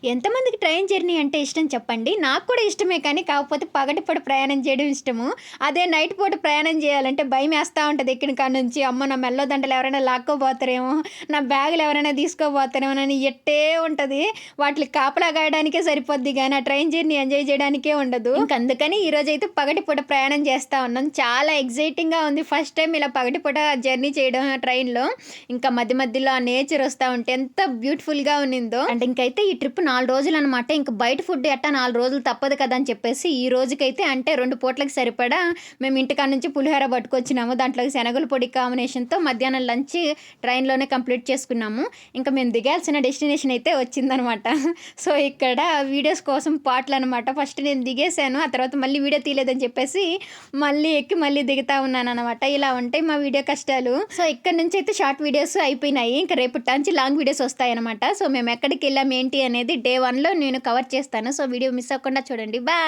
ఎంతమందికి train journey అంటే ఇష్టం చెప్పండి? నాకు కూడా ఇష్టమే కానీ, కాకపోతే పగటిపూట ప్రయాణం చేయడం ఇష్టము. అదే నైట్ పూట ప్రయాణం చేయాలంటే భయమేస్తా ఉంటది ఎక్కిన కాడ నుంచి. అమ్మో! నా మెల్లో దండలు ఎవరైనా లాక్కోపోతారేమో, నా బ్యాగులు ఎవరైనా తీసుకోపోతారేమోనని ఎట్టే ఉంటది. వాటిలికి కాపలా కాయడానికే సరిపోద్ది గానీ, ఆ ట్రైన్ జర్నీ ఎంజాయ్ చేయడానికే ఉండదు. అందుకని ఈరోజైతే పగటిపూట ప్రయాణం చేస్తా ఉన్నాం. చాలా ఎక్సైటింగ్‌గా ఉంది. ఫస్ట్ టైమ్ ఇలా పగటిపూట జర్నీ చేయడం ట్రైన్‌లో. ఇంకా మధ్య మధ్యలో ఆ నేచర్ వస్తా ఉంటే ఎంత బ్యూటిఫుల్‌గా ఉన్నిందో. అండ్ ఇంకైతే ఈ ట్రిప్ 4 రోజులనమాట. ఇంక బయట ఫుడ్ ఎట్టా 4 రోజులు తప్పదు కదా! అని చెప్పేసి ఈ రోజుకైతే అంటే 2 పూటలకి సరిపడా మేము ఇంటికాడ నుంచి పులిహోర పట్టుకొచ్చినాము. దాంట్లోకి శనగల పొడి కాంబినేషన్‌తో మధ్యాహ్నం లంచ్ ట్రైన్‌లోనే కంప్లీట్ చేసుకున్నాము. ఇంకా మేము దిగాల్సిన డెస్టినేషన్ అయితే వచ్చిందనమాట. సో, ఇక్కడ వీడియోస్ కోసం పాటలనమాట. ఫస్ట్ నేను దిగేశాను. ఆ తర్వాత మళ్ళీ వీడియో తీయలేదని చెప్పేసి మళ్ళీ ఎక్కి మళ్ళీ దిగుతా ఉన్నాననమాట. ఇలా ఉంటాయి మా వీడియో కష్టాలు. సో, ఇక్కడి నుంచయితే షార్ట్ వీడియోస్ అయిపోయినాయి. ఇంక రేపటి లాంగ్ వీడియోస్ వస్తాయనమాట. సో, మేము ఎక్కడికెళ్ళాం ఏంటి అనేది డే 1లో నేను కవర్ చేస్తాను. సో, వీడియో మిస్ అవ్వకుండా చూడండి. బాయ్.